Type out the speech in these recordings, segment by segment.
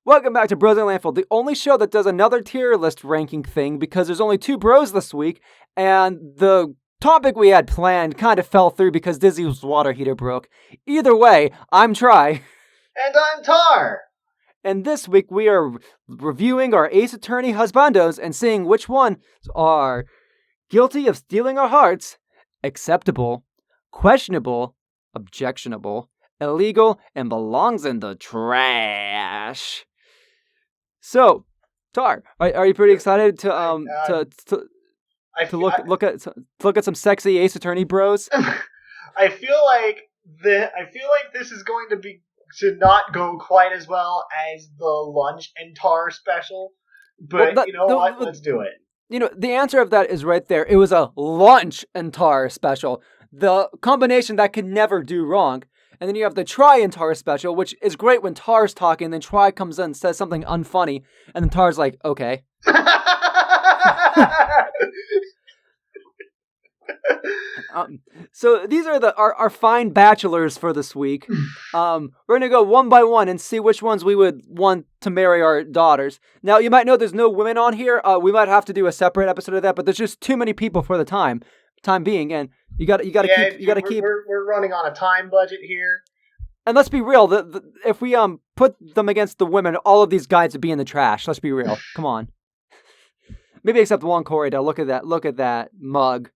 Welcome back to Bros and Landfill, the only show that does another tier list ranking thing because there's only 2 bros this week, and the topic we had planned kind of fell through because Dizzy's water heater broke. Either way, I'm Try. And I'm Tar. And this week we are reviewing our Ace Attorney husbandos and seeing which ones are guilty of stealing our hearts, acceptable, questionable, objectionable, illegal, and belongs in the trash. So, Tar, are you pretty excited to look at some sexy Ace Attorney bros? I feel like this is going to not go quite as well as the lunch and tar special, but what? Let's do it. The answer of that is right there. It was a lunch and tar special. The combination that could never do wrong. And then you have the Try and Tar special, which is great when Tar's talking, then Try comes in and says something unfunny, and then Tar's like, okay. So these are our fine bachelors for this week. We're going to go one by one and see which ones we would want to marry our daughters. Now, you might know there's no women on here. We might have to do a separate episode of that, but there's just too many people for the time being, and you got to keep. We're running on a time budget here. And let's be real. If we put them against the women, all of these guys would be in the trash. Let's be real. Come on. Maybe except one Corey. Though. Look at that mug.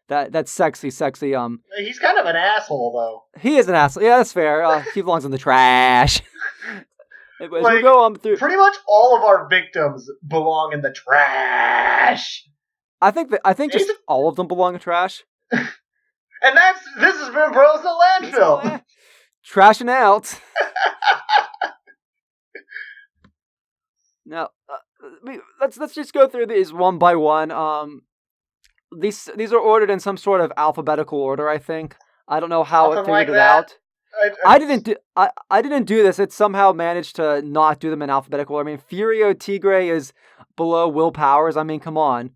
That's sexy. He's kind of an asshole, though. He is an asshole. Yeah, that's fair. He belongs in the trash. Anyways, we'll go through. Pretty much all of our victims belong in the trash. I think just all of them belong in trash. And this has been Bros at Landfill. Trashing out. Now, let's just go through these one by one. These are ordered in some sort of alphabetical order, I think. I don't know how it figured it out. I didn't do this. It somehow managed to not do them in alphabetical order. I mean, Furio Tigre is below Will Powers. I mean, come on.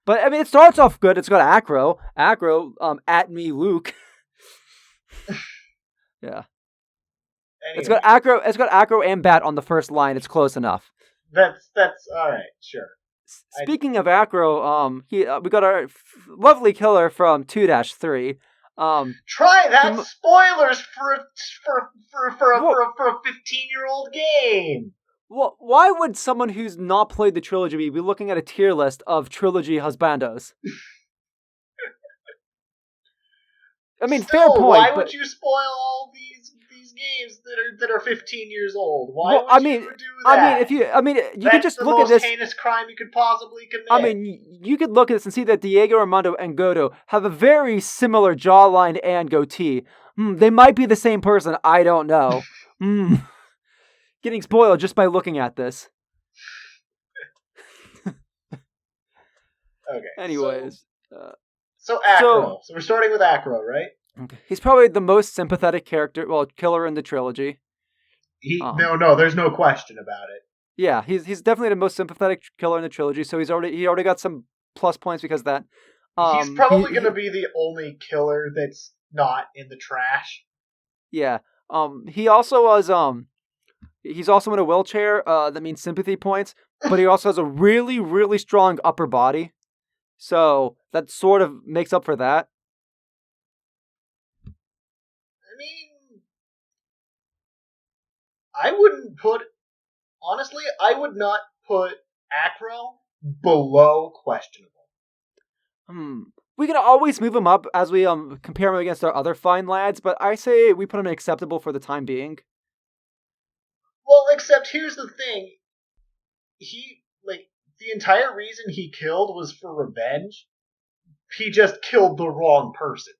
But I mean, it starts off good. It's got Acro, at me Luke. Yeah. Anyway. It's got Acro and Bat on the first line. It's close enough. That's all right. Sure. Speaking of Acro, we got our lovely killer from 2-3. Try that spoilers for a 15-year-old game. Well, why would someone who's not played the trilogy be looking at a tier list of trilogy husbandos? I mean, fair point. Why would you spoil all these games that are 15 years old? Why would you do that? You could just look at this. That's the most heinous crime you could possibly commit. I mean, you could look at this and see that Diego Armando and Godo have a very similar jawline and goatee. They might be the same person. I don't know. Getting spoiled just by looking at this. Okay. Anyways. So Acro. So we're starting with Acro, right? Okay. He's probably the most sympathetic killer in the trilogy. No, there's no question about it. Yeah, he's definitely the most sympathetic killer in the trilogy, so he already got some plus points because of that. He's probably going to be the only killer that's not in the trash. Yeah. He also was he's also in a wheelchair, that means sympathy points, but he also has a really, really strong upper body. So that sort of makes up for that. I mean, I would not put Acro below questionable. We can always move him up as we compare him against our other fine lads, but I say we put him in acceptable for the time being. Well, except here's the thing. The entire reason he killed was for revenge. He just killed the wrong person.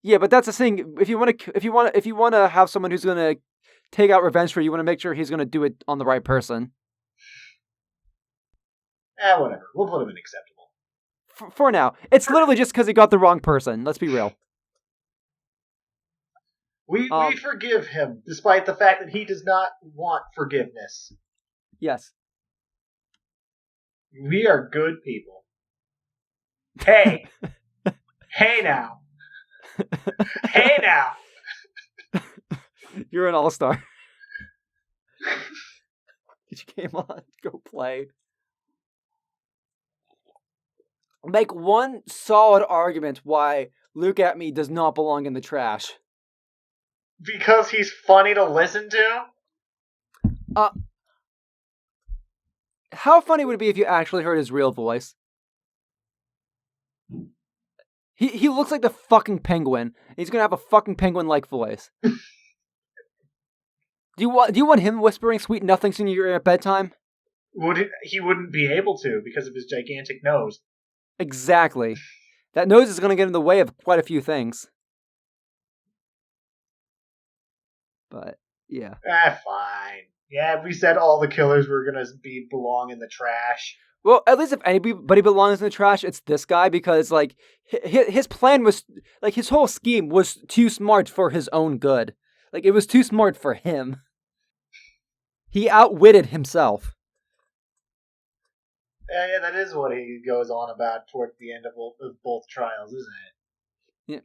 Yeah, but that's the thing. If you want to have someone who's going to take out revenge for you, you want to make sure he's going to do it on the right person. Whatever. We'll put him in acceptable. For now. It's literally just because he got the wrong person. Let's be real. We forgive him, despite the fact that he does not want forgiveness. Yes. We are good people. Hey. Hey now. Hey now. You're an all-star. Cage came on. Go play. Make one solid argument why Look at Me does not belong in the trash. Because he's funny to listen to? How funny would it be if you actually heard his real voice? He looks like the fucking penguin. He's gonna have a fucking penguin-like voice. Do you want him whispering sweet nothings in your ear at bedtime? He wouldn't be able to because of his gigantic nose. Exactly. That nose is gonna get in the way of quite a few things. But yeah. Fine. Yeah, we said all the killers were gonna belong in the trash. Well, at least if anybody belongs in the trash, it's this guy, because like his plan was, like, his whole scheme was too smart for his own good. Like, it was too smart for him. He outwitted himself. Yeah, that is what he goes on about toward the end of both trials, isn't it?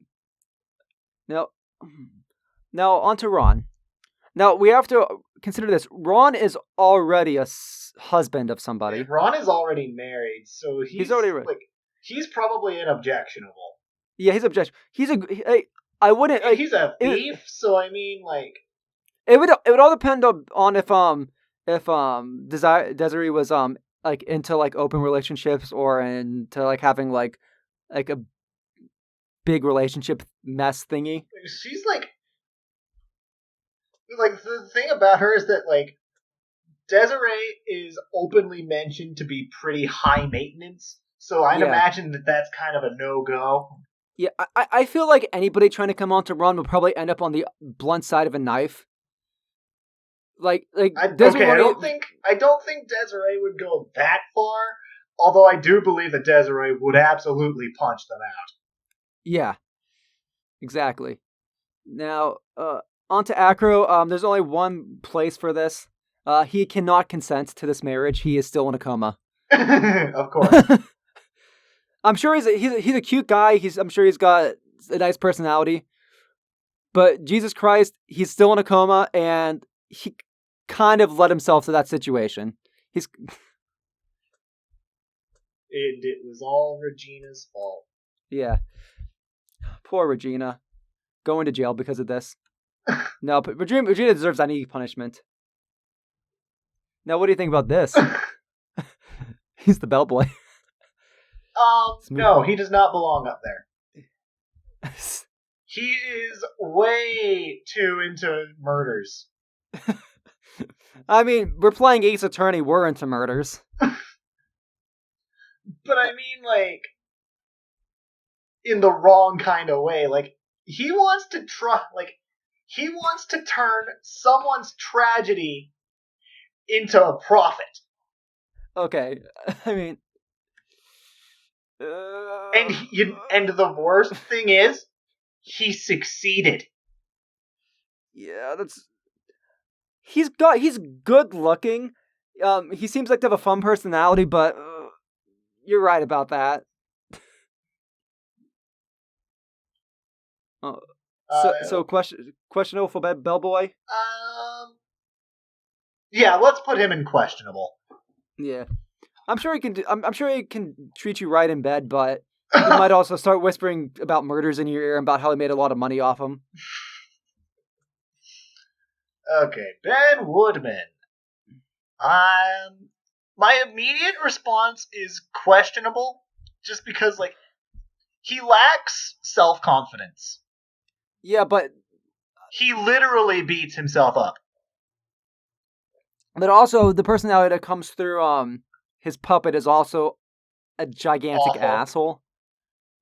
Yeah. Now on to Ron. Now, we have to consider this. Ron is already a husband of somebody. Yeah, Ron is already married, so he's already he's probably an objectionable. Yeah, he's objectionable. He's I wouldn't. Like, he's a thief, so I mean, like, it would all depend on if Desiree was like into like open relationships or into like having like a big relationship mess thingy. She's like the thing about her is that like Desiree is openly mentioned to be pretty high maintenance, so I'd imagine that that's kind of a no-go. Yeah, I feel like anybody trying to come on to Ron would probably end up on the blunt side of a knife. I don't think Desiree would go that far, although I do believe that Desiree would absolutely punch them out. Yeah, exactly. Now, on to Acro. There's only one place for this. He cannot consent to this marriage. He is still in a coma. Of course. I'm sure he's a cute guy. I'm sure he's got a nice personality. But Jesus Christ, he's still in a coma, and he kind of led himself to that situation. And it was all Regina's fault. Yeah. Poor Regina. Going to jail because of this. No, but Regina deserves any punishment. Now, what do you think about this? He's the bellboy. No, he does not belong up there. He is way too into murders. I mean, we're playing Ace Attorney, we're into murders. But I mean, like, in the wrong kind of way. Like, he wants to turn someone's tragedy into a profit. Okay, I mean... And the worst thing is, he succeeded. Yeah, he's good looking. He seems like to have a fun personality, but you're right about that. Questionable for bellboy. Yeah, let's put him in questionable. Yeah. I'm sure he can. I'm sure he can treat you right in bed, but he might also start whispering about murders in your ear and about how he made a lot of money off them. Okay, Ben Woodman. My immediate response is questionable, just because like he lacks self-confidence. Yeah, but he literally beats himself up. But also, the personality that comes through his puppet is also a gigantic asshole.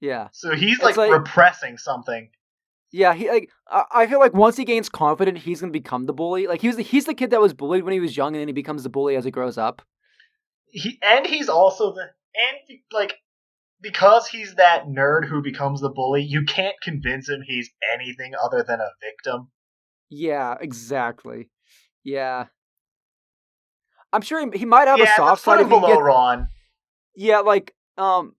Yeah. So he's like repressing something. Yeah, I feel like once he gains confidence, he's gonna become the bully. Like he's the kid that was bullied when he was young, and then he becomes the bully as he grows up. He's also because he's that nerd who becomes the bully, you can't convince him he's anything other than a victim. Yeah, exactly. Yeah. I'm sure he might have a soft side. Yeah, below Ron. Yeah, I'm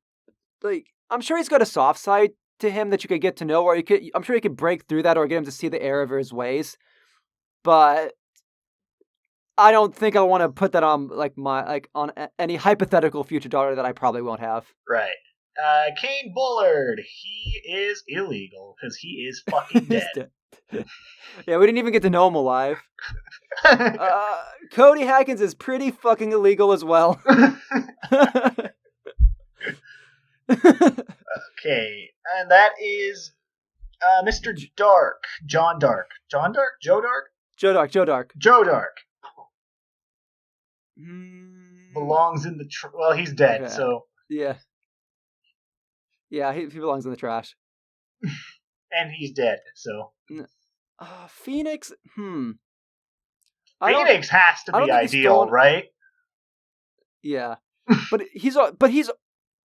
sure he's got a soft side to him that you could get to know, or I'm sure you could break through that or get him to see the error of his ways. But I don't think I want to put that on on any hypothetical future daughter that I probably won't have. Right. Kane Bullard, he is illegal because he is fucking dead. Yeah, we didn't even get to know him alive. Cody Hackins is pretty fucking illegal as well. Okay, and that is Mr. Dark, John Dark. John Dark? Joe Dark? Joe Dark, Joe Dark. Joe Dark. Belongs in the... well, he's dead, so... Yeah. Yeah, he belongs in the trash. And he's dead, so... Phoenix? Phoenix has to be ideal, right? Yeah. But he's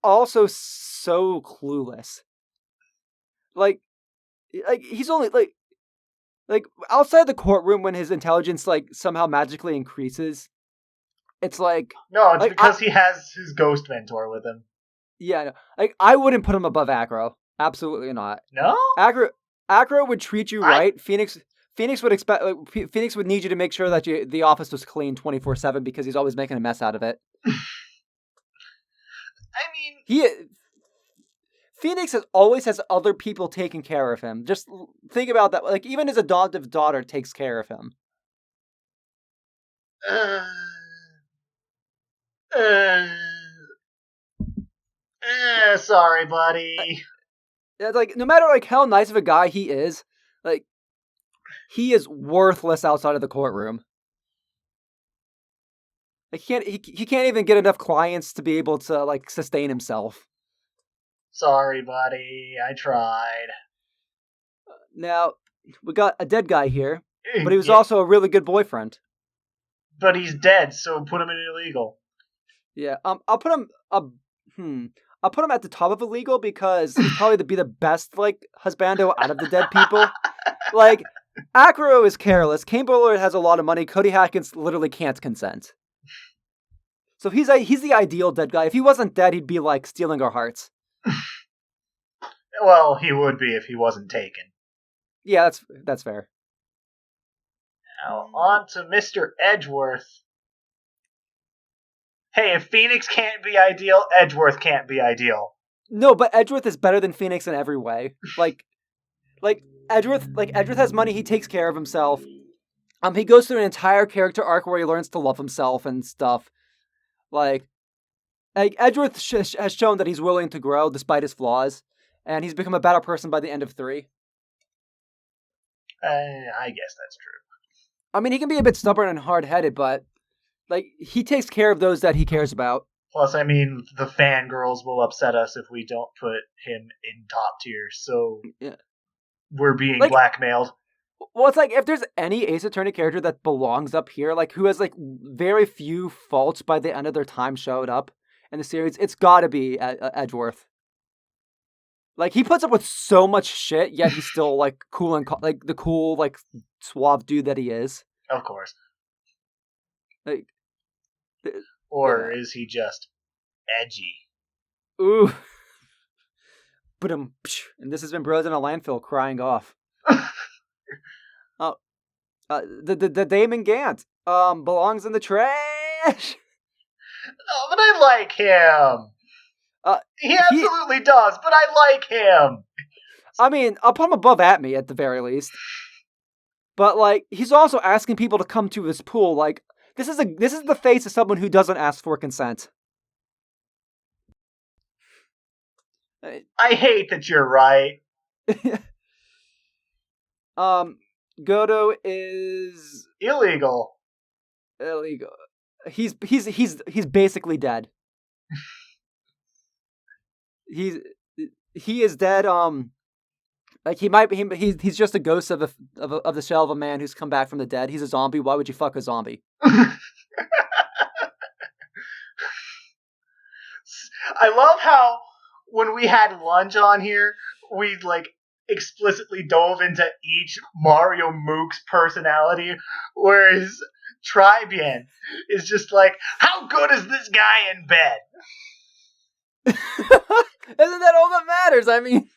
also so clueless. Like he's only like outside the courtroom when his intelligence like somehow magically increases. It's like no, it's because he has his ghost mentor with him. Yeah, no. Like I wouldn't put him above Acro. Absolutely not. No? Acro would treat you right. Phoenix would expect Phoenix would need you to make sure that the office was clean 24/7 because he's always making a mess out of it. I mean, Phoenix always has other people taking care of him. Just think about that. Like even his adoptive daughter takes care of him. Sorry, buddy. It's like no matter like how nice of a guy he is, like he is worthless outside of the courtroom. Like he can't even get enough clients to be able to like sustain himself. Sorry, buddy. I tried. Now we got a dead guy here, but he was also a really good boyfriend. But he's dead, so put him in illegal. Yeah. I'll put him I'll put him at the top of illegal because he's probably to be the best like husbando out of the dead people. Like Acro is careless. Kane Bullard has a lot of money. Cody Hackins literally can't consent. So he's the ideal dead guy. If he wasn't dead, he'd be like stealing our hearts. Well, he would be if he wasn't taken. Yeah, that's fair. Now on to Mr. Edgeworth. Hey, if Phoenix can't be ideal, Edgeworth can't be ideal. No, but Edgeworth is better than Phoenix in every way. Like Edgeworth has money. He takes care of himself. He goes through an entire character arc where he learns to love himself and stuff. Like Edgeworth has shown that he's willing to grow despite his flaws, and he's become a better person by the end of 3. I guess that's true. I mean, he can be a bit stubborn and hard-headed, but like he takes care of those that he cares about. Plus, I mean, the fangirls will upset us if we don't put him in top tier, so yeah. We're being blackmailed. Well, it's like if there's any Ace Attorney character that belongs up here, like who has like very few faults by the end of their time showed up in the series, it's got to be Edgeworth. Like he puts up with so much shit, yet he's still like cool and like the cool like suave dude that he is. Of course. Like, or is he just edgy? Ooh. But and this has been Bros in a Landfill crying off. The Damon Gant belongs in the trash. No, but I like him. He absolutely does, but I like him. I mean, I'll put him above Atme at the very least. But like, he's also asking people to come to his pool. Like, this is the face of someone who doesn't ask for consent. I hate that you're right. Godo is illegal. Illegal. He's basically dead. He is dead. Like he's just a ghost of the shell of a man who's come back from the dead. He's a zombie. Why would you fuck a zombie? I love how when we had lunch on here, we like explicitly dove into each Mario Mook's personality, whereas Trybien is just like, how good is this guy in bed? Isn't that all that matters? I mean,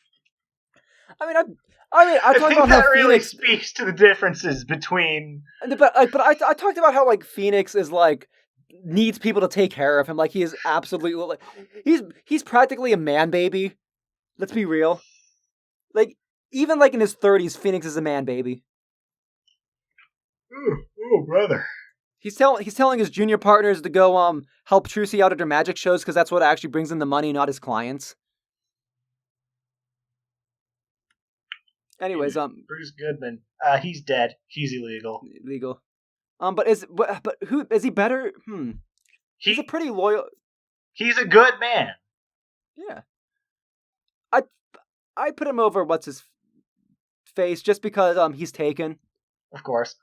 I mean, I talked about how really Phoenix speaks to the differences between. But I talked about how like Phoenix is like needs people to take care of him. Like he is absolutely like he's practically a man baby. Let's be real. Like even like in his 30s, Phoenix is a man baby. Oh, brother. He's telling his junior partners to go help Trucy out at her magic shows because that's what actually brings in the money, not his clients. Anyways, Bruce Goodman, he's dead. He's illegal. But who is he better? He's a pretty loyal. He's a good man. Yeah. I put him over what's his face just because he's taken. Of course.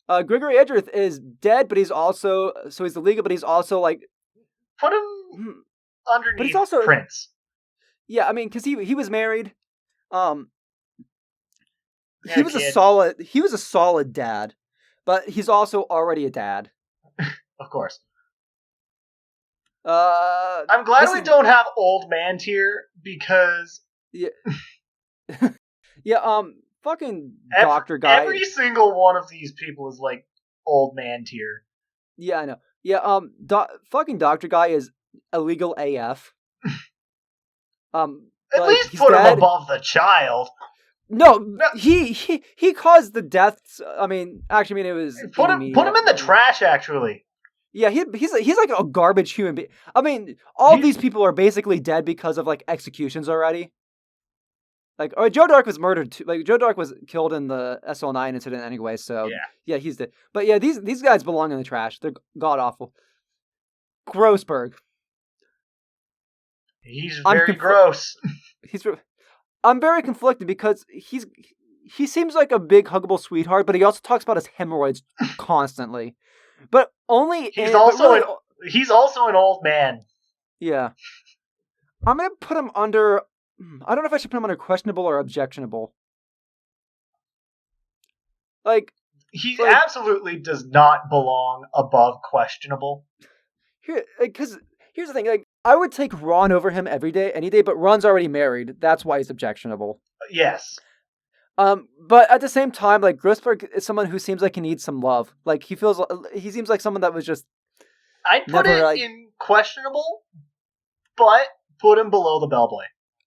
Gregory Edgeworth is dead, but he's also he's illegal, but he's also like put him underneath. But he's also Prince. Yeah, I mean, because he was married. He was a solid dad, but he's also already a dad. Of course. I'm glad we don't have old man tier because yeah, yeah. Fucking doctor guy. Every single one of these people is like old man tier. Yeah, I know. Yeah, fucking doctor guy is illegal AF. At least put him above the child. No, he caused the deaths. I mean, it was put him in the trash. Actually, yeah, he's like a garbage human being. I mean, all these people are basically dead because of like executions already. Like, Joe Dark was murdered too. Like, Joe Dark was killed in the SL9 incident anyway. So yeah, he's dead. But yeah, these guys belong in the trash. They're god awful. Grossberg. He's very gross. I'm very conflicted because he seems like a big huggable sweetheart, but he also talks about his hemorrhoids constantly. But only he's also an old man. Yeah, I'm gonna put him under. I don't know if I should put him under questionable or objectionable. Like he absolutely does not belong above questionable. Because here's the thing, like I would take Ron over him any day, but Ron's already married. That's why he's objectionable. Yes. But at the same time, like Grossberg is someone who seems like he needs some love. Like he seems like someone that was just. I'd put it in questionable, but put him below the bellboy.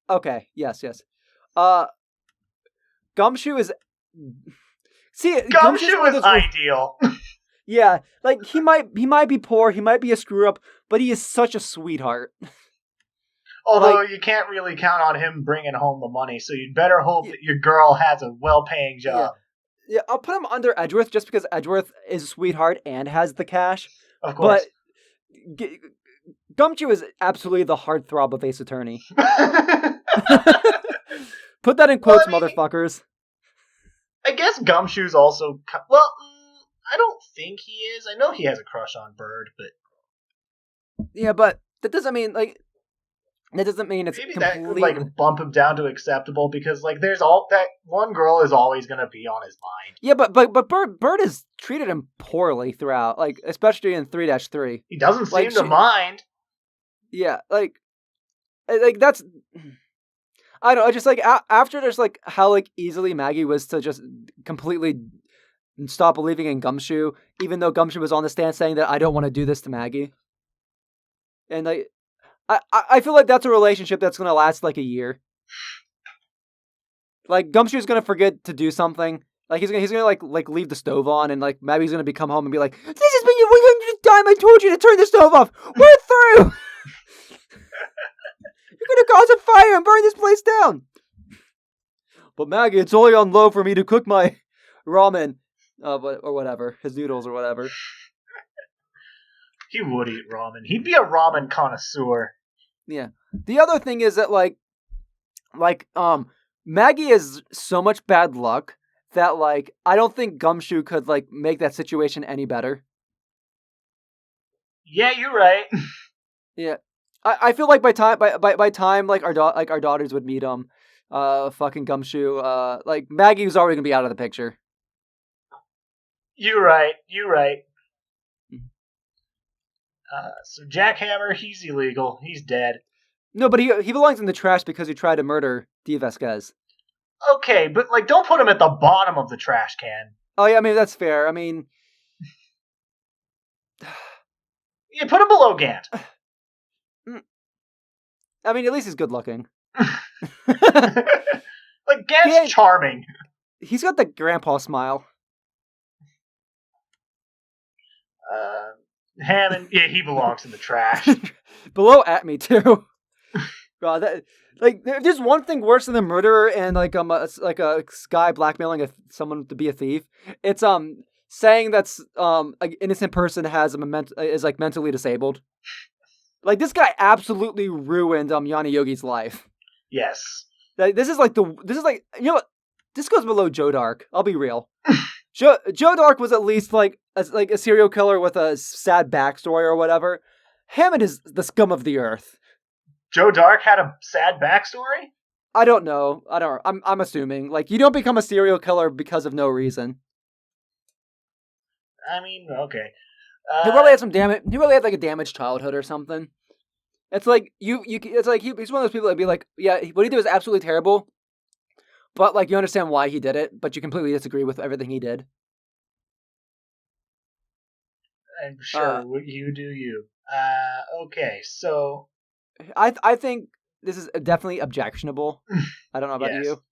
Okay. Yes. Gumshoe is. See, Gumshoe is ideal. Yeah, like he might be poor, he might be a screw up, but he is such a sweetheart. Although you can't really count on him bringing home the money, so you'd better hope that your girl has a well-paying job. Yeah, I'll put him under Edgeworth just because Edgeworth is a sweetheart and has the cash. Of course. But Gumshoe is absolutely the heartthrob of Ace Attorney. Put that in quotes, motherfuckers. I guess Gumshoe's also... Well, I don't think he is. I know he has a crush on Bird, but... Yeah, but that doesn't mean, like... That doesn't mean it's maybe completely... that could, like, bump him down to acceptable, because, like, there's all... That one girl is always going to be on his mind. Yeah, but Bird has treated him poorly throughout, like, especially in 3-3. He doesn't seem to mind. Yeah, like, that's... I don't know, just, like, after there's, like, how, like, easily Maggie was to just completely stop believing in Gumshoe, even though Gumshoe was on the stand saying that I don't want to do this to Maggie. And, like, I feel like that's a relationship that's going to last, like, a year. Like, Gumshoe's going to forget to do something. Like, he's gonna like leave the stove on, and, like, Maggie's going to come home and be like, this has been your 100th time I told you to turn the stove off! We're through! You're gonna cause a fire and burn this place down! But Maggie, it's only on low for me to cook my ramen. Or whatever. His noodles or whatever. He would eat ramen. He'd be a ramen connoisseur. Yeah. The other thing is that, like, Maggie is so much bad luck that, like, I don't think Gumshoe could, like, make that situation any better. Yeah, you're right. Yeah. I feel like by time like our daughters would meet him, fucking Gumshoe, like Maggie was already gonna be out of the picture. You're right. So Jackhammer, he's illegal. He's dead. No, but he belongs in the trash because he tried to murder D. Vasquez. Okay, but like, don't put him at the bottom of the trash can. Oh yeah, I mean that's fair. I mean, you put him below Gant. I mean, at least he's good looking. Like Gant's charming. He's got the grandpa smile. Hammond, yeah, he belongs in the trash. Below at me too. God, that there's one thing worse than the murderer and like a guy blackmailing someone to be a thief. It's saying that's an innocent person is like mentally disabled. Like this guy absolutely ruined Yana Yogi's life. Yes. This is like you know what? This goes below Joe Dark. I'll be real. Joe Dark was at least like a serial killer with a sad backstory or whatever. Hammond is the scum of the earth. Joe Dark had a sad backstory? I don't know. I'm assuming. Like, you don't become a serial killer because of no reason. I mean, okay. He probably had some damage. He probably had like a damaged childhood or something. It's like it's like he's one of those people that'd be like, yeah, what he did was absolutely terrible, but like you understand why he did it, but you completely disagree with everything he did. I'm sure you do you. Okay, so I think this is definitely objectionable. I don't know about yes. you.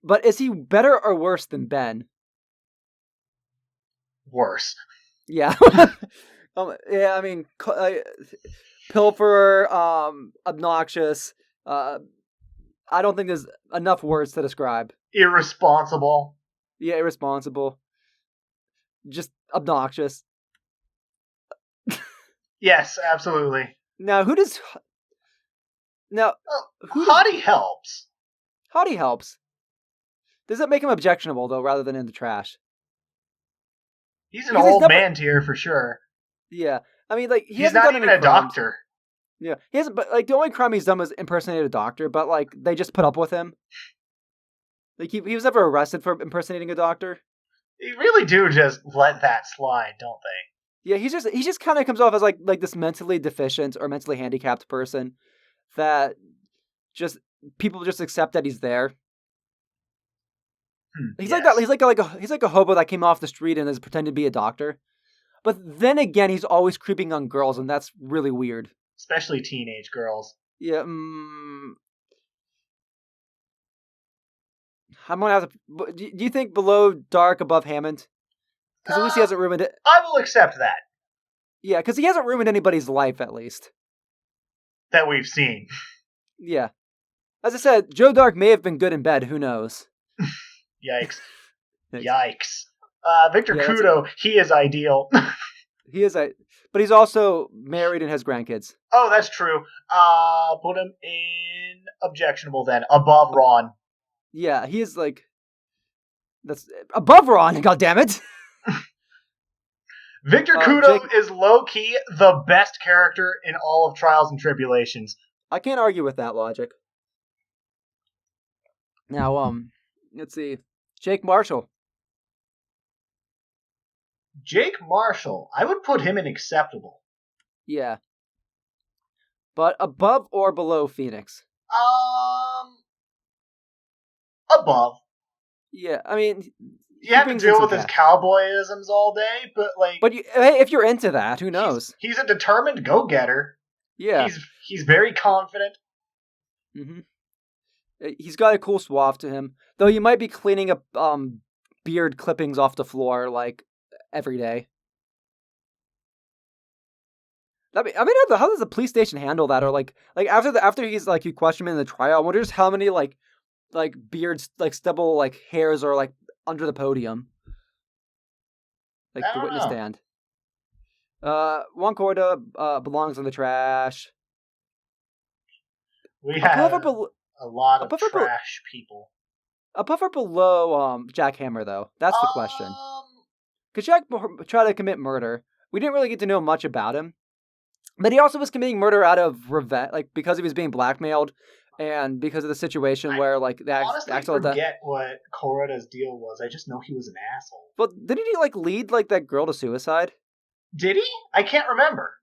But is he better or worse than Ben? Worse. Yeah. Yeah, I mean, pilferer, obnoxious. I don't think there's enough words to describe. Irresponsible. Yeah, irresponsible. Just obnoxious. Yes, absolutely. Now, Hottie helps. Hottie helps. Does that make him objectionable, though, rather than in the trash? He's an old man tier for sure. Yeah. I mean, like, he's not even a doctor. Yeah. He hasn't, but, like, the only crime he's done was impersonate a doctor, but, like, they just put up with him. Like, he was never arrested for impersonating a doctor. They really do just let that slide, don't they? Yeah, he just kind of comes off as like this mentally deficient or mentally handicapped person that just people just accept that he's there. He's like that. He's like a hobo that came off the street and is pretending to be a doctor. But then again, he's always creeping on girls, and that's really weird. Especially teenage girls. Yeah. I'm gonna have to. Do you think below Dark, above Hammond? Because at least he hasn't ruined it. I will accept that. Yeah, because he hasn't ruined anybody's life, at least. That we've seen. Yeah. As I said, Joe Dark may have been good in bed. Who knows? Yikes. Yikes. Victor Kudo, he is ideal. He is but he's also married and has grandkids. Oh, that's true. Put him in objectionable then, above Ron. Yeah, he is like that's above Ron. God damn it! Victor Kudo is low key the best character in all of Trials and Tribulations. I can't argue with that logic. Now, let's see, Jake Marshall. Jake Marshall, I would put him in acceptable. Yeah, but above or below Phoenix? Above. Yeah, I mean, you have to deal with his cowboyisms all day, but like. But if you're into that, who knows? He's a determined go-getter. Yeah, he's very confident. Mm-hmm. He's got a cool suave to him, though. You might be cleaning up beard clippings off the floor like every day. I mean, how does the police station handle that? Or like after he's like you question him in the trial, I wonder just how many like beards, like stubble, like hairs are like under the podium, like the witness stand. Juan Corda belongs in the trash. We have a lot of trash people. Above or below Jack Hammer, though? That's the question. Because Jack tried to commit murder. We didn't really get to know much about him. But he also was committing murder out of revenge, like because he was being blackmailed, and because of the situation where like the accident. I forget what Corda's deal was. I just know he was an asshole. But didn't he like lead like that girl to suicide? Did he? I can't remember.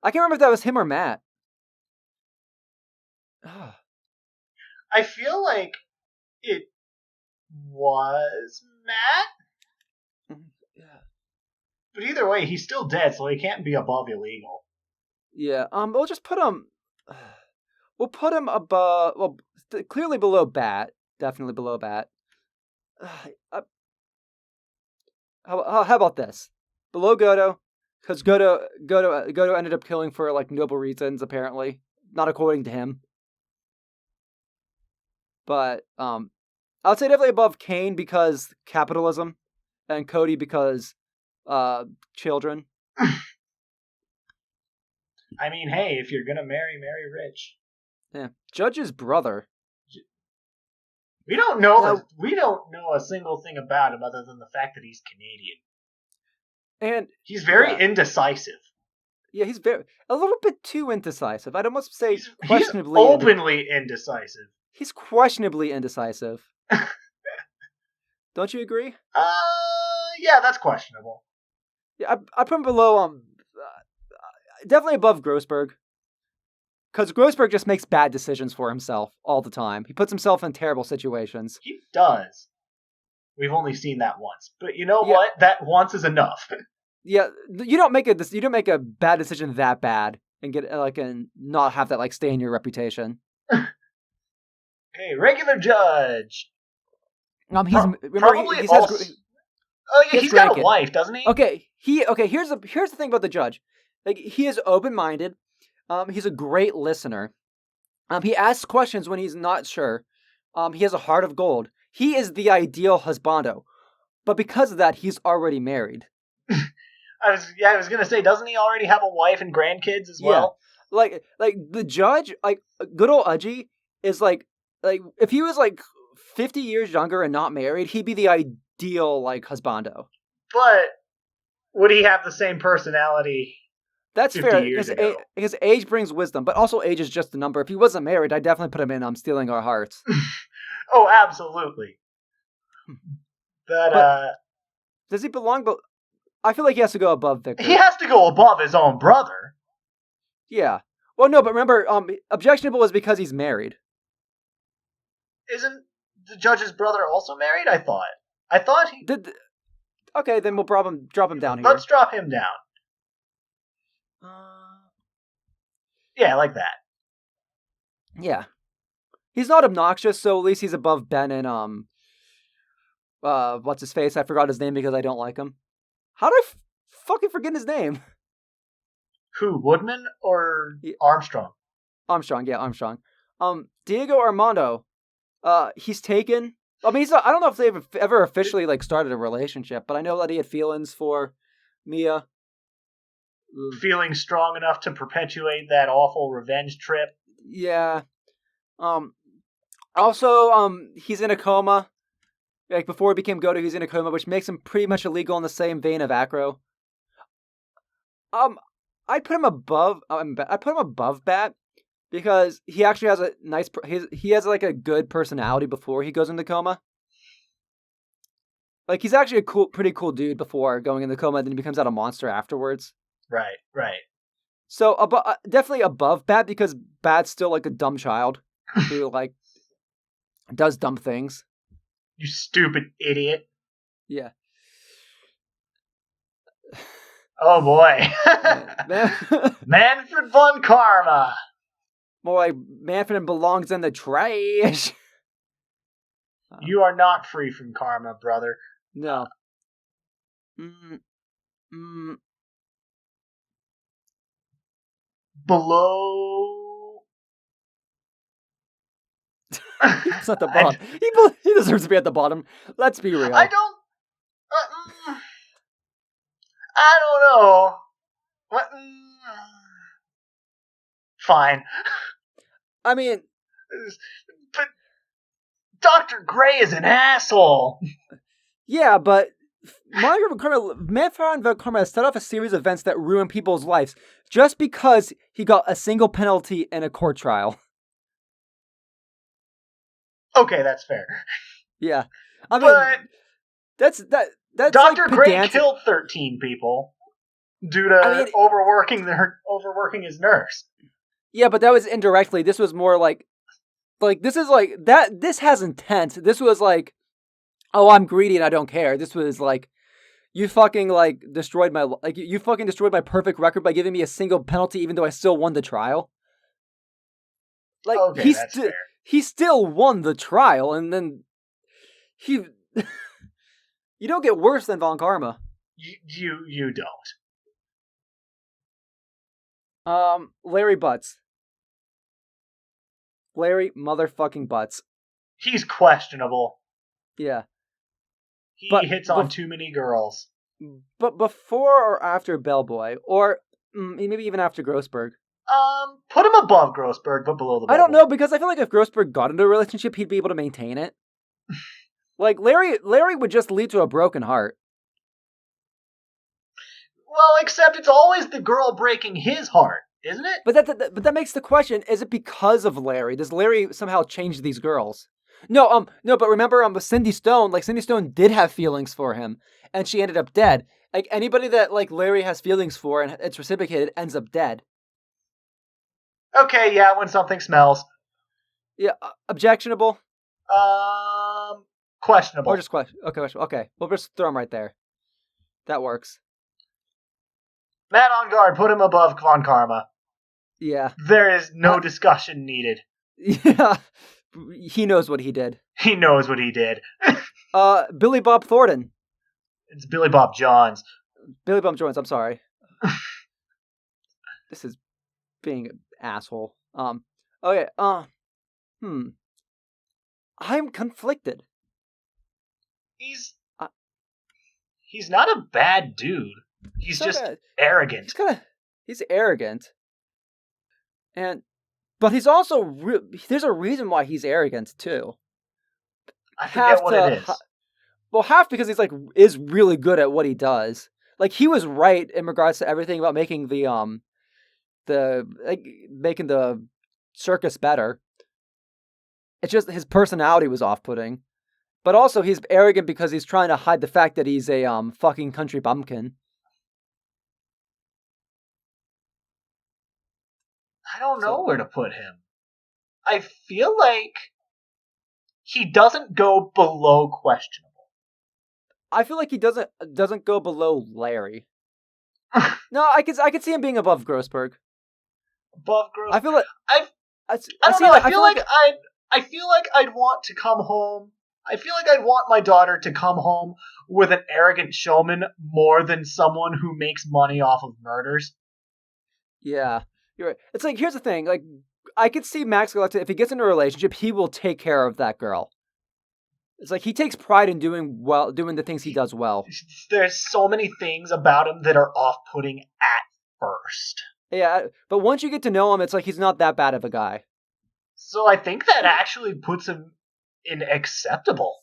I can't remember if that was him or Matt. I feel like it was Matt. Yeah. But either way, he's still dead, so he can't be above illegal. Yeah. We'll just put him. We'll put him above. Well, clearly below Bat. Definitely below Bat. How about this? Below Goto, because Goto ended up killing for like noble reasons, apparently, not according to him. But I would say definitely above Kane because capitalism, and Cody because children. I mean, hey, if you're gonna marry rich. Yeah, Judge's brother. We don't know. We don't know a single thing about him other than the fact that he's Canadian, and he's very indecisive. Yeah, he's a little bit too indecisive. I'd almost say questionably. He's openly indecisive. He's questionably indecisive. Don't you agree? Yeah, that's questionable. Yeah, I put him below. Definitely above Grossberg. Because Grossberg just makes bad decisions for himself all the time. He puts himself in terrible situations. He does. We've only seen that once, but you know what? That once is enough. Yeah, you don't make a bad decision that bad and get and not have that stay in your reputation. Hey, regular judge. Probably he's got a wife, doesn't he? Okay, here's the thing about the judge. He is open-minded. He's a great listener. He asks questions when he's not sure. He has a heart of gold. He is the ideal husbando. But because of that, he's already married. I was gonna say, doesn't he already have a wife and grandkids as well? Like the judge, good old Udgy is if he was 50 years younger and not married, he'd be the ideal husbando. But would he have the same personality? That's fair because age brings wisdom, but also age is just a number. If he wasn't married, I'd definitely put him in Stealing Our Hearts. Oh, absolutely. But does he belong? I feel like he has to go above Victor. He has to go above his own brother. Yeah. Well, no, but remember, objectionable is because he's married. Isn't the judge's brother also married? I thought he did. Okay, then we'll drop him down here. Let's drop him down. Yeah, I like that. Yeah. He's not obnoxious, so at least he's above Ben and what's his face? I forgot his name because I don't like him. How do I fucking forget his name? Who, Woodman or Armstrong? Armstrong, yeah, Armstrong. Diego Armando. He's taken. I mean, I don't know if they've ever officially started a relationship, but I know that he had feelings for Mia. Feeling strong enough to perpetuate that awful revenge trip. Yeah. Also, he's in a coma. Before he became Goto, he's in a coma, which makes him pretty much illegal in the same vein of Acro. I'd put him above. I'd put him above Bat because he actually has a nice. He has a good personality before he goes into coma. He's actually a pretty cool dude before going into coma, and then he becomes out a monster afterwards. Right. So definitely above Bat because Bat's still a dumb child who does dumb things. You stupid idiot. Yeah. Oh boy. Manfred von Karma. More like Manfred belongs in the trash. You are not free from karma, brother. No. Below. He's at the bottom. He deserves to be at the bottom. Let's be real. I don't know. What? Fine. I mean, but Dr. Gray is an asshole. Yeah, but Manfred von Karma has set off a series of events that ruin people's lives just because he got a single penalty in a court trial. Okay, that's fair. Yeah, I mean, that's Dr. Gray killed 13 people due to overworking his nurse. Yeah, but that was indirectly. This was more Like, this is like, that, this has intent. This was like, oh, I'm greedy and I don't care. This was like, you fucking, like, destroyed my, like, you fucking destroyed my perfect record by giving me a single penalty even though I still won the trial. Like, Okay, that's fair. He still won the trial, and then he... You don't get worse than Von Karma. You don't. Larry Butts. Larry motherfucking Butts. He's questionable. Yeah. He hits on too many girls. But before or after Bellboy, or maybe even after Grossberg? Put him above Grossberg, but below the Bellboy. I don't know, because I feel like if Grossberg got into a relationship, he'd be able to maintain it. Like, Larry would just lead to a broken heart. Well, except it's always the girl breaking his heart, isn't it? But that makes the question, is it because of Larry? Does Larry somehow change these girls? No, but remember, with Cindy Stone, like, Cindy Stone did have feelings for him, and she ended up dead. Like, anybody that, like, Larry has feelings for and it's reciprocated ends up dead. Okay, yeah, when something smells. Yeah, objectionable? Questionable. Or just okay. We'll just throw him right there. That works. Man on guard, put him above Von Karma. Yeah. There is no discussion needed. Yeah. He knows what he did. He knows what he did. Billy Bob Thornton. It's Billy Bob Johns. Billy Bob Johns, I'm sorry. This is being an asshole. Okay, I'm conflicted. He's not a bad dude. He's just arrogant. He's arrogant. But he's also there's a reason why he's arrogant too. I forget what it is. Well, half because he's is really good at what he does. Like, he was right in regards to everything about making making the circus better. It's just his personality was off-putting. But also, he's arrogant because he's trying to hide the fact that he's a fucking country bumpkin. I don't know where to put him. I feel like he doesn't go below questionable. I feel like he doesn't go below Larry. No, I could see him being above Grossberg. Above Grossberg. I feel like I don't know. I feel like I'd want to come home. I feel like I'd want my daughter to come home with an arrogant showman more than someone who makes money off of murders. Yeah, you're right. It's like, here's the thing. Like, I could see Max Galacta, if he gets into a relationship, he will take care of that girl. It's like, he takes pride in doing the things he does well. There's so many things about him that are off-putting at first. Yeah, but once you get to know him, it's like he's not that bad of a guy. So I think that actually puts him in acceptable.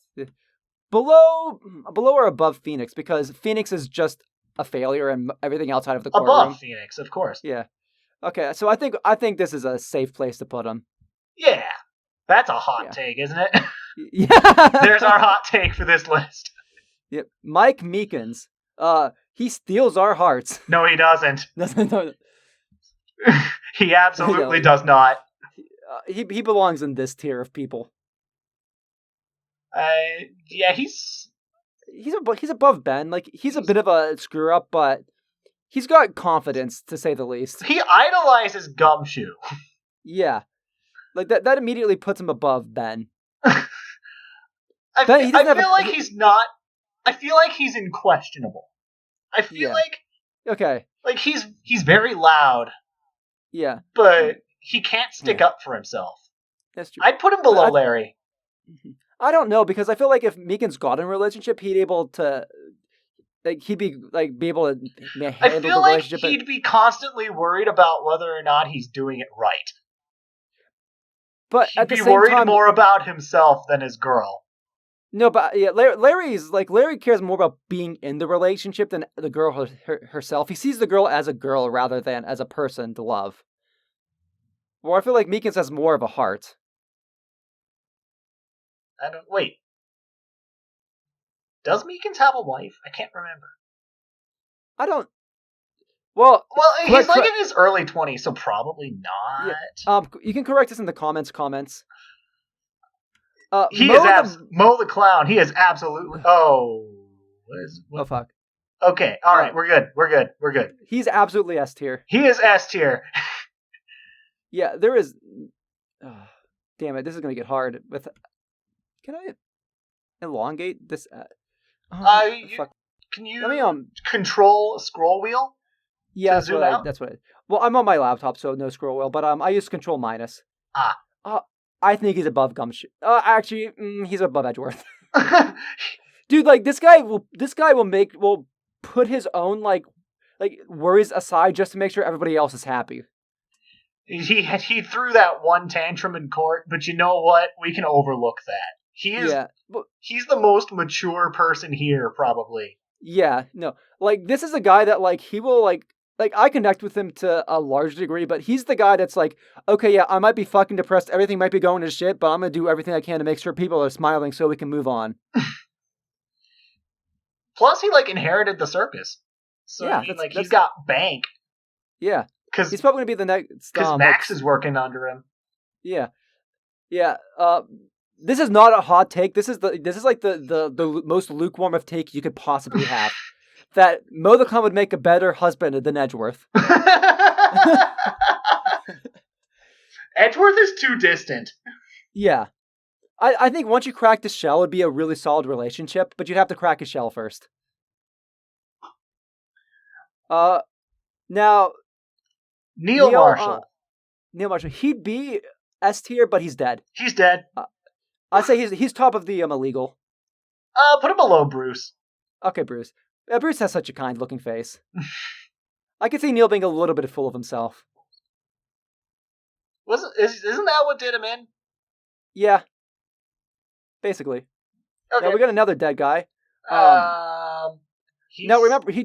Below or above Phoenix, because Phoenix is just a failure and everything outside of the courtroom. Above Phoenix, of course. Yeah. Okay, so I think this is a safe place to put him. Yeah. That's a hot take, isn't it? Yeah. There's our hot take for this list. Yep. Mike Meekins. He steals our hearts. No, he doesn't. No. He absolutely does not. He belongs in this tier of people. Yeah, he's above Ben. Like, he's a bit of a screw up, but he's got confidence, to say the least. He idolizes Gumshoe. Yeah, like that immediately puts him above Ben. I feel like he's not. I feel like he's unquestionable. I feel like like he's very loud. Yeah, but he can't stick up for himself. That's true. I'd put him below Larry. I don't know, because I feel like if Meekins got in a relationship, he'd be able to handle I feel like he'd be constantly worried about whether or not he's doing it right. But he'd be worried more about himself than his girl. No, but yeah, Larry cares more about being in the relationship than the girl herself. He sees the girl as a girl rather than as a person to love. Or I feel like Meekins has more of a heart. Wait. Does Meekins have a wife? I can't remember. I don't. Well, he's like in his early 20s, so probably not. Yeah. You can correct us in the comments. Mo the Clown. He is absolutely. Oh. Oh, fuck. Okay, all right, we're good. He's absolutely S tier. He is S tier. Yeah, there is. Damn it, this is gonna get hard. Can I elongate this? Fuck. Can you? Let me control a scroll wheel. Yeah, that's what. Well, I'm on my laptop, so no scroll wheel. But I use Control minus. I think he's above Gumshoe. Actually, he's above Edgeworth. Dude, like this guy will put his own like worries aside just to make sure everybody else is happy. He threw that one tantrum in court, but you know what? We can overlook that. He's the most mature person here, probably. Yeah, no. Like, this is a guy that, like, he will, like, I connect with him to a large degree, but he's the guy that's like, okay, yeah, I might be fucking depressed, everything might be going to shit, but I'm gonna do everything I can to make sure people are smiling so we can move on. Plus, he, like, inherited the circus. So, yeah, he's got bank. Yeah. Because he's probably gonna be the next... Because Max is working under him. Yeah. Yeah, this is not a hot take. This is like the most lukewarm of take you could possibly have. That Mo the Clown would make a better husband than Edgeworth. Edgeworth is too distant. Yeah. I think once you crack the shell, it'd be a really solid relationship, but you'd have to crack his shell first. Now... Neil Marshall. Neil Marshall. He'd be S tier, but he's dead. He's dead. I'd say he's top of the illegal. Put him below Bruce. Okay, Bruce. Bruce has such a kind-looking face. I could see Neil being a little bit full of himself. Isn't that what did him in? Yeah. Basically. Okay. Now we got another dead guy. Now remember, he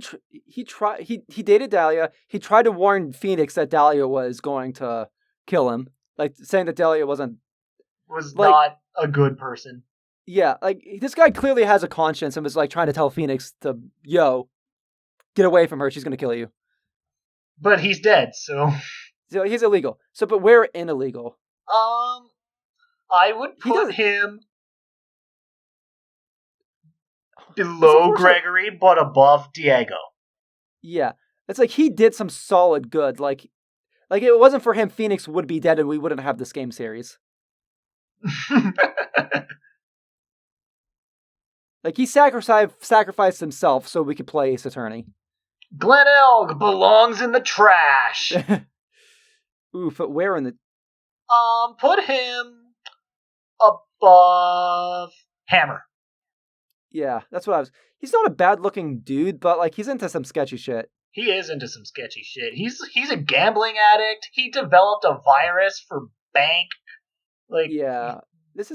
dated Dahlia. He tried to warn Phoenix that Dahlia was going to kill him, like saying that Dahlia was not a good person. Yeah, like this guy clearly has a conscience and was like trying to tell Phoenix to get away from her. She's gonna kill you. But he's dead, so he's illegal. But we're in illegal. I would put him below Gregory, but above Diego. Yeah. It's like he did some solid good. Like it wasn't for him, Phoenix would be dead and we wouldn't have this game series. Like he sacrificed himself so we could play Ace Attorney. Glen Elg belongs in the trash. Oof, but where in the... Put him above Hammer. Yeah, that's what I was... He's not a bad-looking dude, but, like, he's into some sketchy shit. He is into some sketchy shit. He's a gambling addict. He developed a virus for bank. Like, yeah,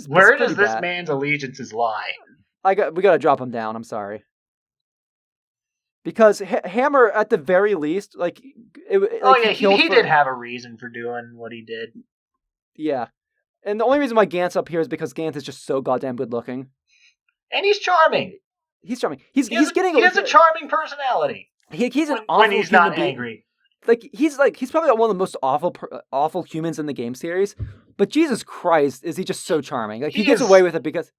where does this man's allegiances lie? We gotta drop him down. I'm sorry. Because Hammer, at the very least, like... he did have a reason for doing what he did. Yeah. And the only reason why Gant's up here is because Gant is just so goddamn good-looking. And he's charming. He has a charming personality. He's an awful when he's not angry. He's probably one of the most awful humans in the game series. But Jesus Christ, is he just so charming? Like he gets away with it because...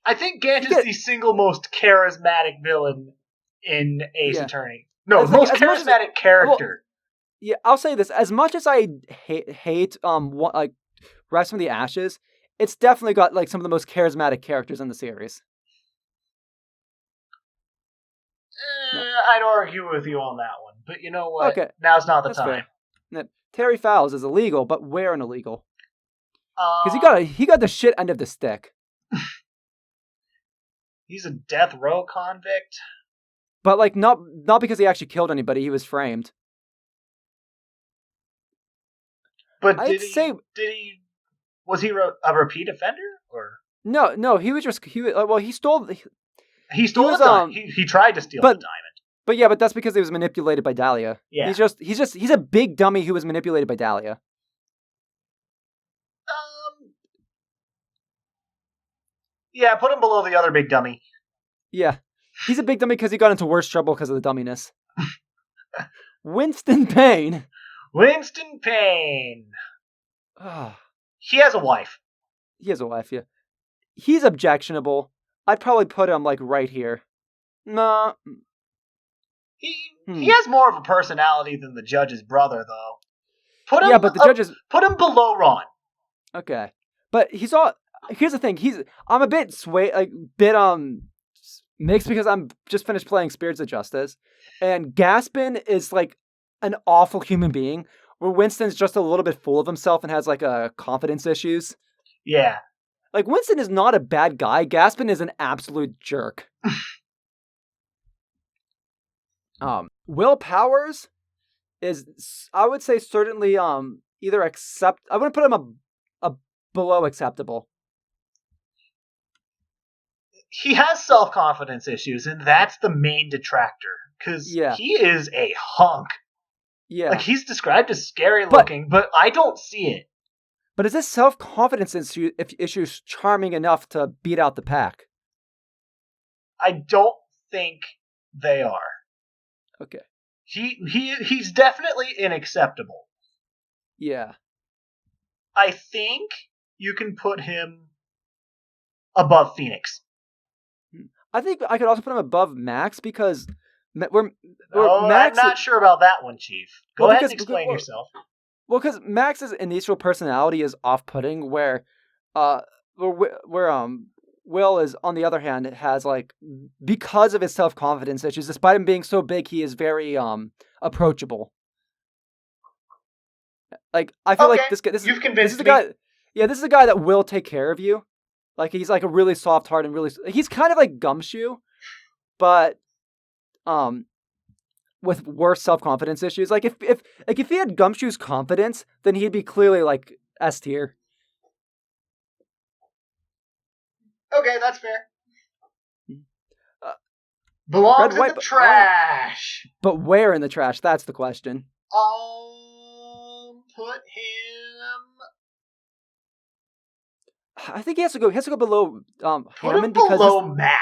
I think Gant is the single most charismatic villain in Ace Attorney. No, the most charismatic character. Well, yeah, I'll say this. As much as I hate Rise from the Ashes, it's definitely got like some of the most charismatic characters in the series. I'd argue with you on that one, but you know what? Okay. Now's not the time. Terry Fowles is illegal, but where an illegal? Because he got the shit end of the stick. He's a death row convict. But like not because he actually killed anybody, he was framed. But was he a repeat offender or? No, he was just he stole. He stole the diamond. He tried to steal the diamond. But yeah, but that's because he was manipulated by Dahlia. Yeah. He's a big dummy who was manipulated by Dahlia. Yeah, put him below the other big dummy. Yeah. He's a big dummy because he got into worse trouble because of the dumminess. Winston Payne. Winston Payne. He has a wife. He has a wife, yeah. he's objectionable. I'd probably put him like right here. Nah. He has more of a personality than the judge's brother, though. But the judge's put him below Ron. Okay, but he's all. Here's the thing. I'm a bit mixed because I'm just finished playing Spirits of Justice, and Gaspin is like an awful human being, where Winston's just a little bit full of himself and has like confidence issues. Yeah. Like, Winston is not a bad guy. Gaspin is an absolute jerk. Will Powers is, I would say, certainly either I wouldn't put him a below acceptable. He has self-confidence issues, and that's the main detractor, because he is a hunk. Yeah. Like, he's described as scary looking, but I don't see it. But is this self-confidence issue charming enough to beat out the pack? I don't think they are. Okay. He's definitely unacceptable. Yeah. I think you can put him above Phoenix. I think I could also put him above Max because Max. I'm not sure about that one, Chief. Go ahead and explain yourself. Well, because Max's initial personality is off-putting, where Will is, on the other hand, has because of his self-confidence issues, despite him being so big, he is very approachable. Like, I feel like this guy. You've convinced me. Guy. Yeah, this is a guy that will take care of you. Like, he's like a really soft heart and he's kind of like Gumshoe, but with worse self-confidence issues. Like, if he had Gumshoe's confidence, then he'd be clearly like S tier. Okay, that's fair. Belongs in the trash. But where in the trash? That's the question. Put him. I think he has to go below Put him below Matt.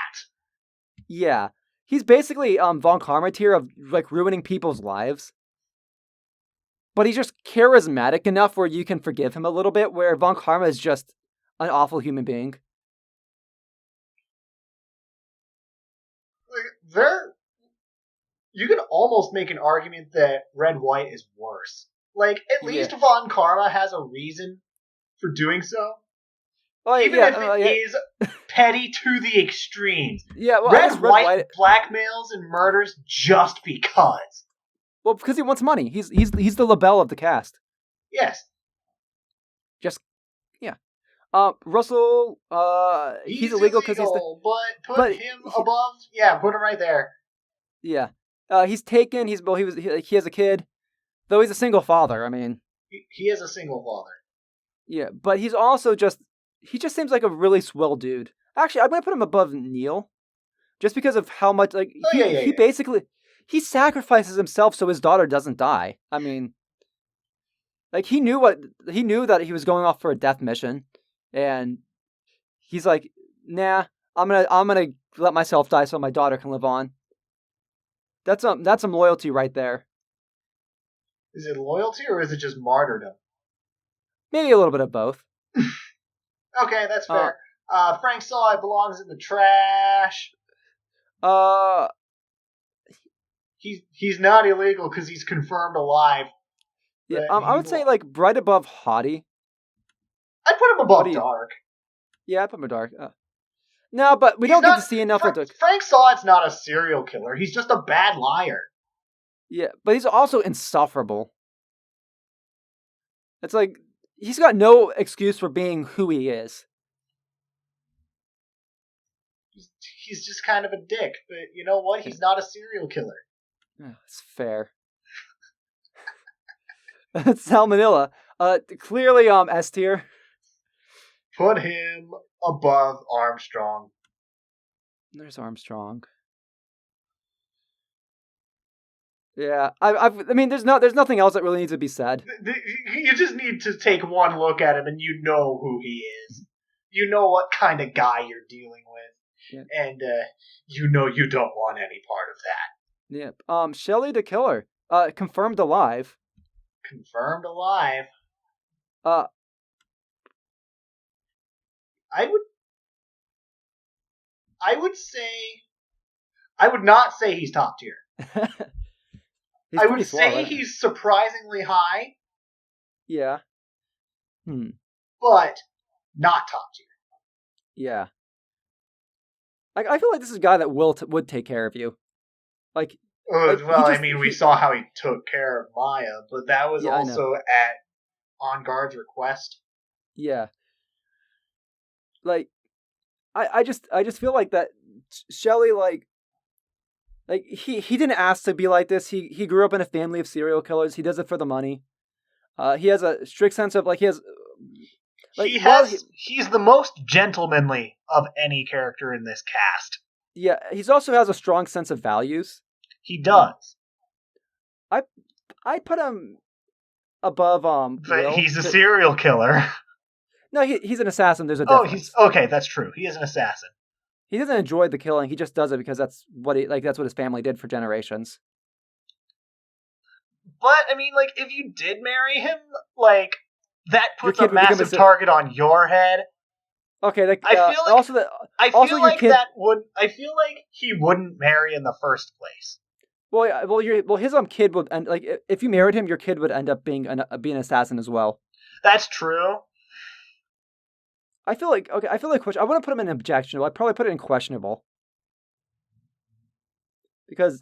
Yeah. He's basically Von Karma tier of like ruining people's lives. But he's just charismatic enough where you can forgive him a little bit, where Von Karma is just an awful human being. You can almost make an argument that Red White is worse. Like, at least Von Karma has a reason for doing so. Even if it is petty to the extremes. Yeah, well, Red White blackmails and murders just because. Well, because he wants money. He's the LaBelle of the cast. Yes. Russell, he's illegal because he's but put him above. Yeah, put him right there. Yeah. He's taken. He has a kid, though he's a single father. I mean, he is a single father. Yeah, but he's also he just seems like a really swell dude. Actually, I'm gonna put him above Neil, just because of how much he basically he sacrifices himself so his daughter doesn't die. I mean, like he knew that he was going off for a death mission, and he's like, nah, I'm gonna let myself die so my daughter can live on. That's some loyalty right there. Is it loyalty or is it just martyrdom? Maybe a little bit of both. Okay, that's fair. Frank Saw belongs in the trash. He's not illegal because he's confirmed alive. Yeah, I would say like right above Hottie. I'd put him above Dark. Yeah, I'd put him above Dark. No, but we don't get to see enough of it. Frank Saw's not a serial killer. He's just a bad liar. Yeah, but he's also insufferable. It's like, he's got no excuse for being who he is. He's just kind of a dick, but you know what? He's not a serial killer. It's fair. That's Salmonella. Clearly, S tier. Put him above Armstrong. There's Armstrong. Yeah, I mean, there's nothing else that really needs to be said. You just need to take one look at him, and you know who he is. You know what kind of guy you're dealing with, and you know you don't want any part of that. Yeah. Shelley the Killer, confirmed alive. Confirmed alive. I would not say he's top tier. I would say he's surprisingly high. Yeah. But not top tier. Yeah. I feel like this is a guy that would take care of you. Like, we saw how he took care of Maya, but that was also at On Guard's request. Yeah. Like, I just feel like that Shelley, like he didn't ask to be like this. He grew up in a family of serial killers. He does it for the money. He has a strict sense of he's the most gentlemanly of any character in this cast. Yeah, he also has a strong sense of values. He does. I put him above but he's a serial killer. No, he's an assassin. There's a difference. Okay, that's true. He is an assassin. He doesn't enjoy the killing. He just does it because that's what his family did for generations. But I mean, if you did marry him, that puts a massive target on your head. Okay, I feel like he wouldn't marry in the first place. His kid would, and if you married him, your kid would end up being an assassin as well. That's true. I feel like I wouldn't put him in objectionable. I'd probably put it in questionable. Because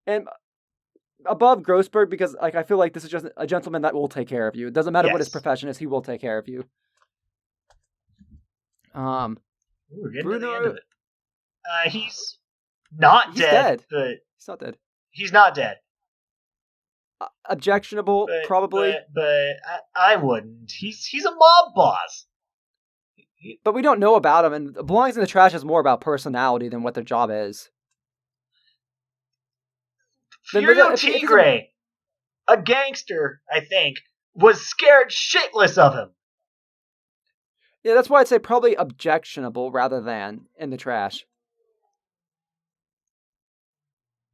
and above Grossberg, because I feel like this is just a gentleman that will take care of you. It doesn't matter what his profession is; he will take care of you. We're getting to the end of it. He's not dead. But he's not dead. He's not dead. Objectionable, probably. But I wouldn't. He's a mob boss. But we don't know about him, and Belongs in the Trash is more about personality than what their job is. Furio Tigre, a gangster, I think, was scared shitless of him. Yeah, that's why I'd say probably objectionable rather than in the trash.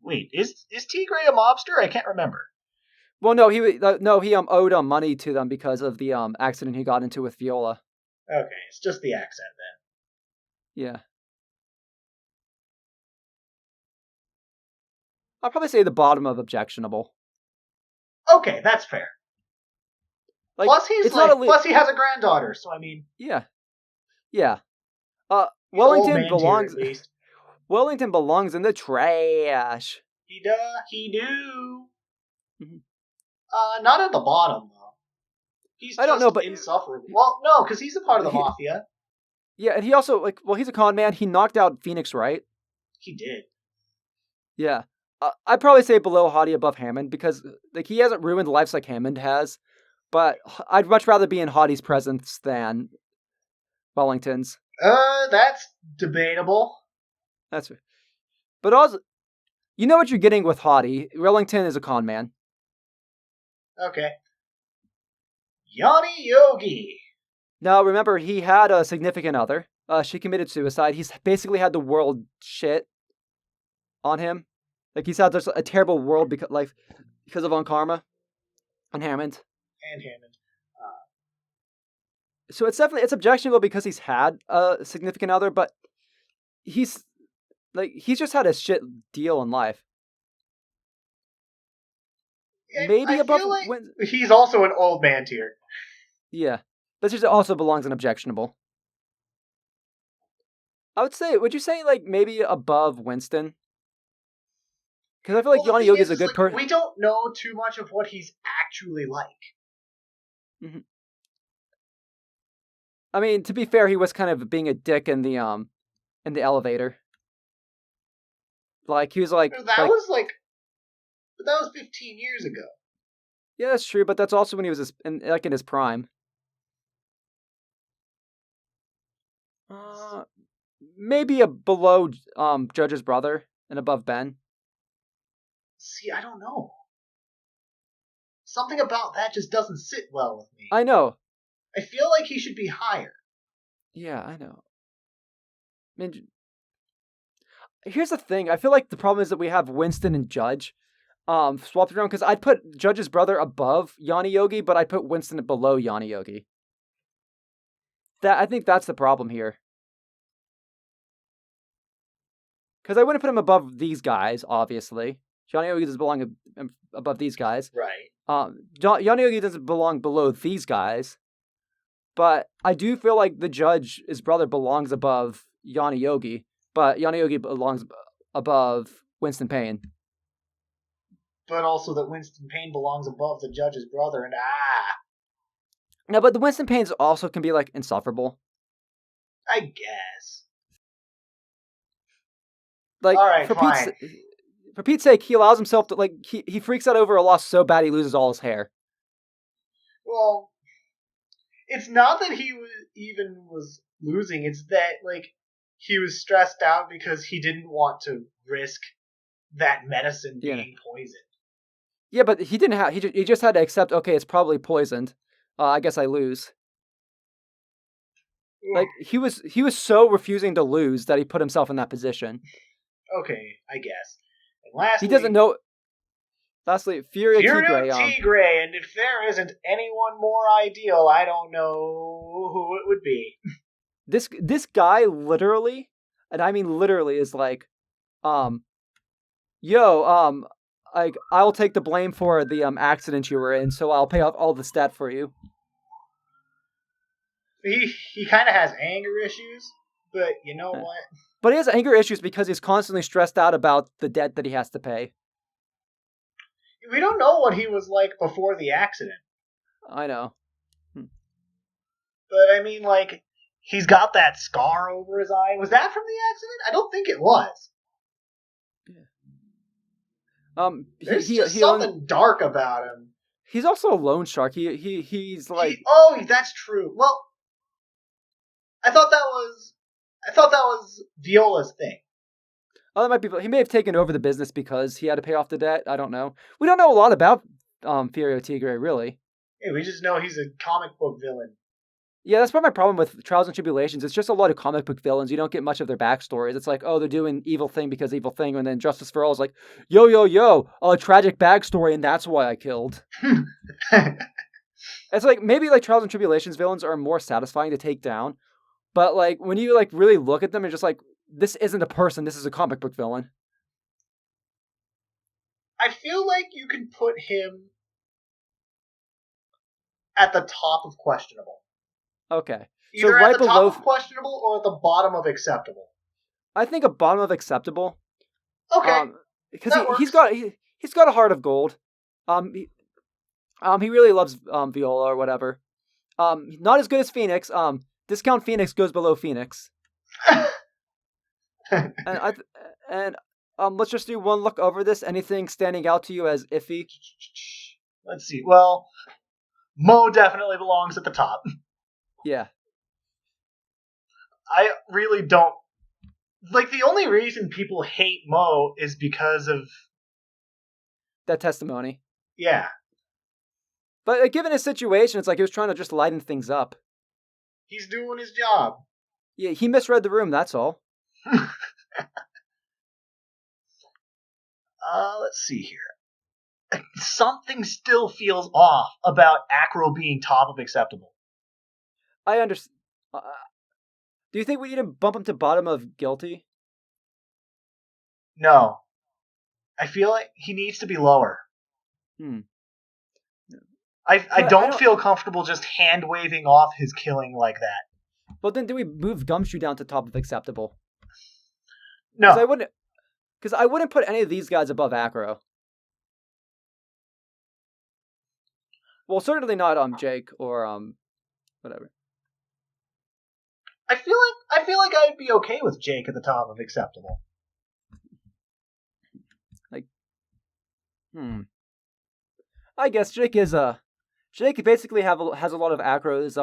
Wait, is Tigre a mobster? I can't remember. Well, no, he owed money to them because of the accident he got into with Viola. Okay, it's just the accent then. Yeah. I'll probably say the bottom of objectionable. Okay, that's fair. Plus he has a granddaughter, so I mean. Yeah. Yeah. Wellington belongs. Wellington belongs in the trash. He do. Mm-hmm. Not at the bottom though. He's I don't know, but insufferable. Well, no, because he's a part of the mafia. Yeah, and he also he's a con man. He knocked out Phoenix, right? He did. Yeah, I'd probably say below Hottie, above Hammond, because he hasn't ruined lives like Hammond has. But I'd much rather be in Hottie's presence than Wellington's. That's debatable. That's right. But also, you know what you're getting with Hottie. Wellington is a con man. Okay. Yanni Yogi. Now, remember, he had a significant other. She committed suicide. He's basically had the world shit on him. He's had a terrible world because of Karma and Hammond. So it's objectionable because he's had a significant other, but he's just had a shit deal in life. Maybe above. He's also an old man tier. Yeah, this just also belongs in objectionable. Would you say maybe above Winston? Because I feel like Yanni Yogi is a good person. We don't know too much of what he's actually like. Mm-hmm. I mean, to be fair, he was kind of being a dick in the elevator. He was but that was 15 years ago. Yeah, that's true, but that's also when he was in his prime. Maybe below Judge's brother and above Ben. See, I don't know. Something about that just doesn't sit well with me. I know. I feel like he should be higher. Yeah, I know. I mean, here's the thing. I feel like the problem is that we have Winston and Judge swapped around, because I'd put Judge's brother above Yanni Yogi, but I'd put Winston below Yanni Yogi. I think that's the problem here. Because I wouldn't put him above these guys, obviously. Johnny Yogi doesn't belong above these guys. Right. Johnny Yogi doesn't belong below these guys. But I do feel like the judge, his brother, belongs above Yanni Yogi. But Yanni Yogi belongs above Winston Payne. But also that Winston Payne belongs above the judge's brother, and No, but the Winston Paynes also can be, like, insufferable. I guess. Like, all right, fine. For Pete's sake, he allows himself to, like, he freaks out over a loss so bad he loses all his hair. Well, it's not that he was losing, it's that, like, he was stressed out because he didn't want to risk that medicine being poisoned. Yeah, but he didn't have. He just had to accept. Okay, it's probably poisoned. I guess I lose. Like he was so refusing to lose that he put himself in that position. Okay, I guess. And lastly, he doesn't know. Lastly, Furio Tigre, and if there isn't anyone more ideal, I don't know who it would be. This guy literally, and I mean literally, is like, like, I'll take the blame for the accident you were in, so I'll pay off all the stat for you. He kind of has anger issues, but you know what? But he has anger issues because he's constantly stressed out about the debt that he has to pay. We don't know what he was like before the accident. I know. But I mean, like, he's got that scar over his eye. Was that from the accident? I don't think it was. There's something dark about him. He's also a loan shark. He's like. That's true. Well, I thought that was Viola's thing. Oh, that might be. He may have taken over the business because he had to pay off the debt. I don't know. We don't know a lot about Furio Tigre, really. Yeah, we just know he's a comic book villain. Yeah, that's probably my problem with Trials and Tribulations. It's just a lot of comic book villains. You don't get much of their backstories. It's like, oh, they're doing evil thing because evil thing, and then Justice for All is like, yo, a tragic backstory, and that's why I killed. It's like, maybe like Trials and Tribulations villains are more satisfying to take down, but like when you like really look at them, you're just like, this isn't a person, this is a comic book villain. I feel like you can put him at the top of questionable. Okay. Either so right at the top of questionable or at the bottom of acceptable. I think a bottom of acceptable. Okay. Because he's got a heart of gold. He really loves Viola or whatever. Not as good as Phoenix. Discount Phoenix goes below Phoenix. and let's just do one look over this. Anything standing out to you as iffy? Let's see. Well, Mo definitely belongs at the top. Yeah. I really don't... Like, the only reason people hate Mo is because of... that testimony. Yeah. But given his situation, it's like he was trying to just lighten things up. He's doing his job. Yeah, he misread the room, that's all. Let's see here. Something still feels off about Acro being top of acceptable. I understand. Do you think we need to bump him to bottom of guilty? No. I feel like he needs to be lower. I don't feel comfortable just hand-waving off his killing like that. Well, then do we move Gumshoe down to top of acceptable? No. Because I wouldn't put any of these guys above Acro. Well, certainly not Jake or whatever. I feel like I'd be okay with Jake at the top of acceptable. Like, I guess Jake basically has a lot of Acro's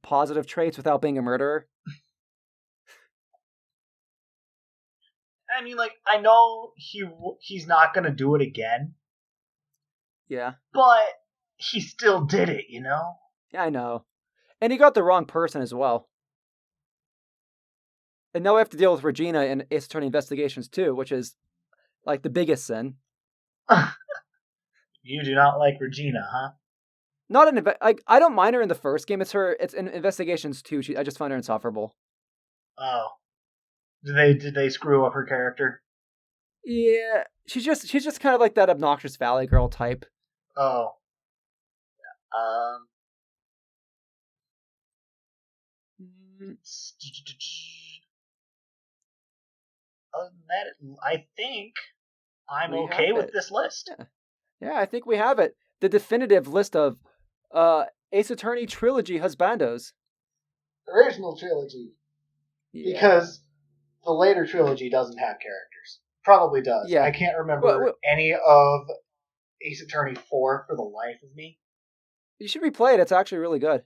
positive traits without being a murderer. I mean, like, I know he's not gonna do it again. Yeah. But he still did it, you know? Yeah, I know. And he got the wrong person as well. And now we have to deal with Regina in Ace Attorney Investigations too, which is, like, the biggest sin. You do not like Regina, huh? I don't mind her in the first game. It's in Investigations too. I just find her insufferable. Oh. Did they screw up her character? Yeah, she's just kind of like that obnoxious Valley Girl type. Oh. Other than that, I think I'm okay with this list. Yeah, I think we have it. The definitive list of Ace Attorney Trilogy husbandos. Original trilogy. Yeah. Because the later trilogy doesn't have characters. Probably does. Yeah. I can't remember any of Ace Attorney 4 for the life of me. You should replay it. It's actually really good.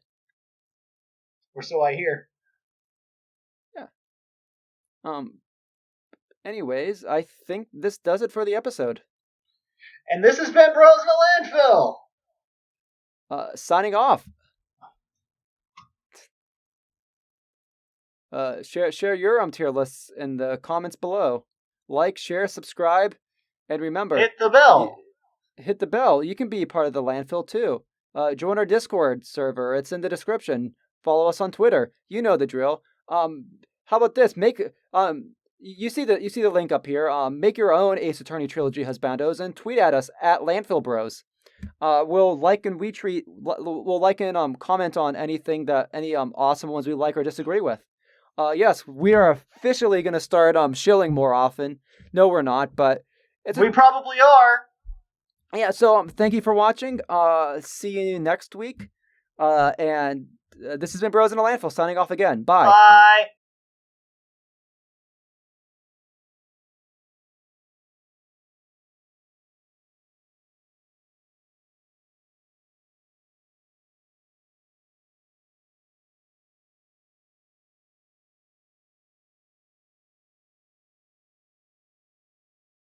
Or so I hear. Yeah. Anyways, I think this does it for the episode. And this has been Bros in the Landfill. Signing off. Share your tier lists in the comments below. Like, share, subscribe, and remember, hit the bell. Hit the bell. You can be part of the Landfill too. Join our Discord server. It's in the description. Follow us on Twitter. You know the drill. How about this? You see the link up here. Make your own Ace Attorney Trilogy husbandos and tweet at us at Landfill Bros. We'll like and retweet. We'll like and comment on anything that any awesome ones we like or disagree with. Yes, we are officially going to start shilling more often. No, we're not, but we probably are. Yeah, so thank you for watching. See you next week. And this has been Bros in a Landfill signing off again. Bye. Bye.